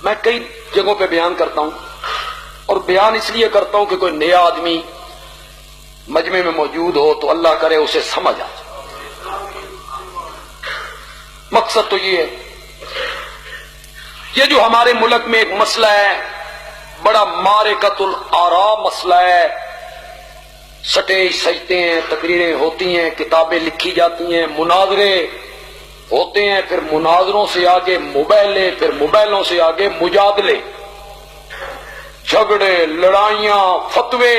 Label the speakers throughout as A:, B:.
A: میں کئی جگہوں پہ بیان کرتا ہوں، اور بیان اس لیے کرتا ہوں کہ کوئی نیا آدمی مجمع میں موجود ہو تو اللہ کرے اسے سمجھ آ جائے۔ مقصد تو یہ ہے، یہ جو ہمارے ملک میں ایک مسئلہ ہے، بڑا معرکۃ الآراء مسئلہ ہے، سٹیج سجتے ہیں، تقریریں ہوتی ہیں، کتابیں لکھی جاتی ہیں، مناظرے ہوتے ہیں، پھر مناظروں سے آگے مباحثے، پھر مباحثوں سے آگے مجادلے، جھگڑے، لڑائیاں، فتوے۔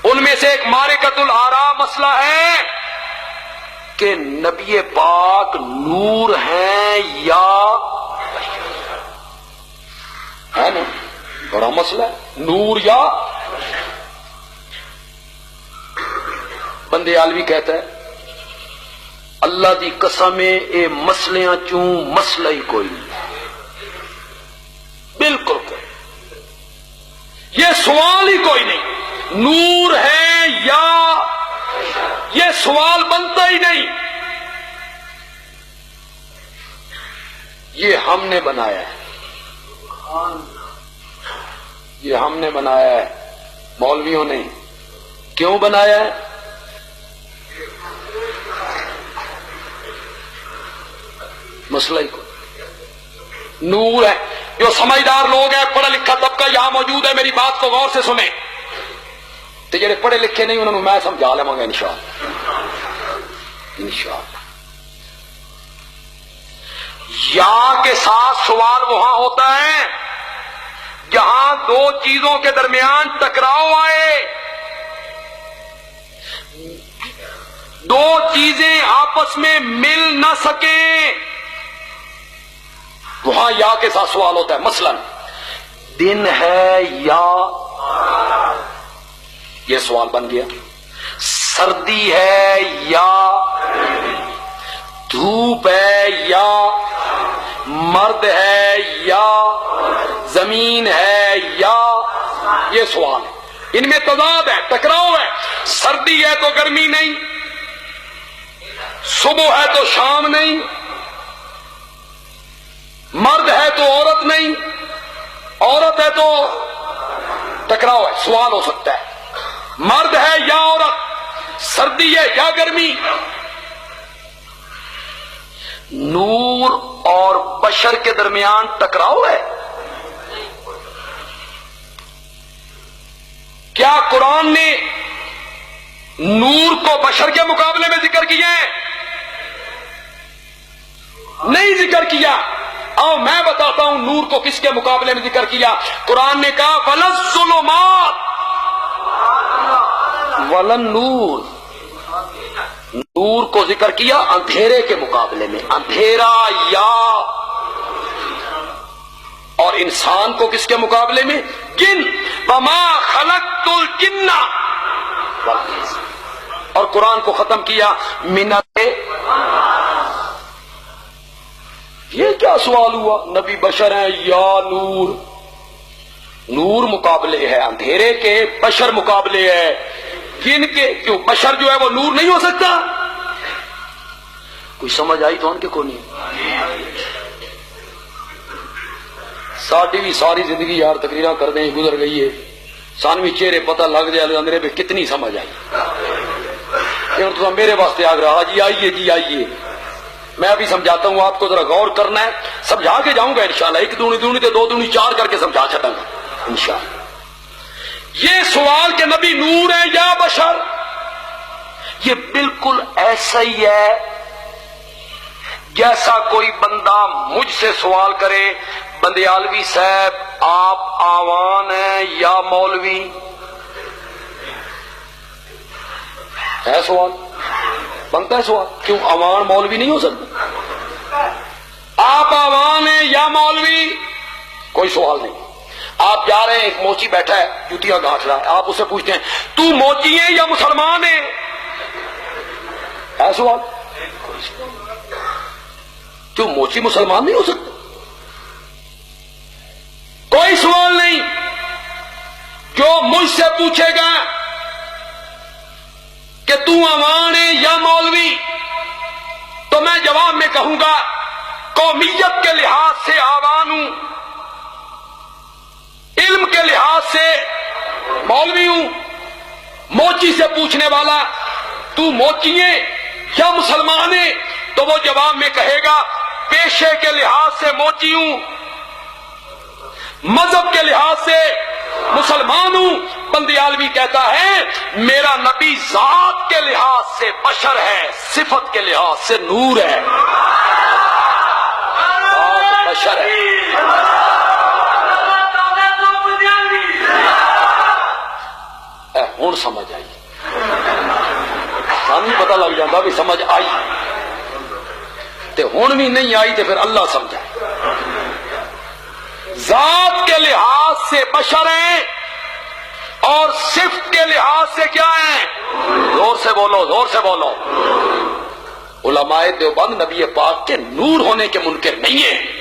A: ان میں سے ایک معرکۃ الآراء مسئلہ ہے کہ نبی پاک نور ہیں یا ہے نا، بڑا مسئلہ ہے، نور یا۔ بندے عالوی کہتا ہے اللہ دی قسم اے مسلیاں چوں مسئلہ ہی کوئی نہیں، بالکل کوئی، یہ سوال ہی کوئی نہیں، نور ہے یا، یہ سوال بنتا ہی نہیں، یہ ہم نے بنایا ہے، یہ ہم نے بنایا ہے، مولویوں نے۔ کیوں بنایا ہے؟ مسئلہ ہی کوئی، نور ہے۔ جو سمجھدار لوگ ہیں، پڑھا لکھا طبقہ یہاں موجود ہے، میری بات کو غور سے سنیں، تو جڑے پڑھے لکھے نہیں انہوں نے میں سمجھا لوں گا انشاءاللہ، انشاءاللہ۔ یا کے ساتھ سوال وہاں ہوتا ہے جہاں دو چیزوں کے درمیان ٹکراؤ آئے، دو چیزیں آپس میں مل نہ سکیں، وہاں یا کے ساتھ سوال ہوتا ہے۔ مثلا دن ہے یا، یہ سوال بن گیا، سردی ہے یا، دھوپ ہے یا، مرد ہے یا، زمین ہے یا، یہ سوال ہے، ان میں تضاد ہے، ٹکراؤ ہے۔ سردی ہے تو گرمی نہیں، صبح ہے تو شام نہیں، مرد ہے تو عورت نہیں، عورت ہے تو، ٹکراؤ ہے، سوال ہو سکتا ہے، مرد ہے یا عورت، سردی ہے یا گرمی۔ نور اور بشر کے درمیان ٹکراؤ ہے۔ کیا قرآن نے نور کو بشر کے مقابلے میں ذکر کیا ہے؟ نہیں ذکر کیا۔ آؤ میں بتاتا ہوں نور کو کس کے مقابلے میں ذکر کیا۔ قرآن نے کہا وَلَا الظُّلُمَاتُ وَلَا النُّورُ، نور کو ذکر کیا اندھیرے کے مقابلے میں، اندھیرا یا، اور انسان کو کس کے مقابلے میں؟ جن، وَمَا خَلَقْتُ الْجِنَّ وَالْإِنسَ، اور قرآن کو ختم کیا مِنَ۔ یہ کیا سوال ہوا؟ نبی بشر ہیں یا نور؟ نور مقابلے ہے اندھیرے کے، بشر مقابلے ہے جن کے۔ کیوں بشر جو ہے وہ نور نہیں ہو سکتا؟ کوئی سمجھ آئی تو ان کے کو نہیں؟ ساڈی بھی ساری زندگی یار تقریریں کر دیں گزر گئی ہے، سانوی چہرے پتہ لگ جائے اندرے پہ کتنی سمجھ آئی۔ تو میرے واسطے آ رہا جی آئیے جی آئیے، میں ابھی سمجھاتا ہوں آپ کو، ذرا غور کرنا ہے، سمجھا کے جاؤں گا انشاءاللہ، ایک دونی دونی تے دو دونی چار کر کے سمجھا چھٹاں گا انشاءاللہ۔ یہ سوال کہ نبی نور ہے یا بشر، یہ بالکل ایسا ہی ہے جیسا کوئی بندہ مجھ سے سوال کرے بندیالوی صاحب آپ آوان ہیں یا مولوی؟ ہے سوال بنتا ہے سوال، کیوں عوام مولوی نہیں ہو سکتا؟ آپ عوام ہیں یا مولوی؟ کوئی سوال نہیں۔ آپ جا رہے ہیں، ایک موچی بیٹھا ہے جوتیاں گھاٹ رہا ہے، آپ اسے پوچھتے ہیں تو موچی ہے یا مسلمان ہے؟ ہے سوال؟ کیوں موچی مسلمان نہیں ہو سکتا؟ کوئی سوال نہیں۔ جو مجھ سے پوچھے گا کہ تو عوام ہے یا مولوی، تو میں جواب میں کہوں گا قومیت کے لحاظ سے عوام ہوں، علم کے لحاظ سے مولوی ہوں، موچی سے پوچھنے والا تو موچی ہے یا مسلمان ہے، تو وہ جواب میں کہے گا پیشے کے لحاظ سے موچی ہوں، مذہب کے لحاظ سے مسلمان ہوں۔ بندیالوی کہتا ہے میرا نبی ذات کے لحاظ سے بشر ہے، صفت کے لحاظ سے نور ہے، ذات بشر ہے۔ ہوں سمجھ آئی، سانو پتہ لگ جاتا بھی سمجھ آئی، تے ہوں بھی نہیں آئی تے پھر اللہ سمجھائے۔ ذات کے لحاظ سے بشر ہیں اور صفت کے لحاظ سے کیا ہیں؟ زور سے بولو، زور سے بولو۔ علماء دیوبند نبی پاک کے نور ہونے کے منکر نہیں ہیں،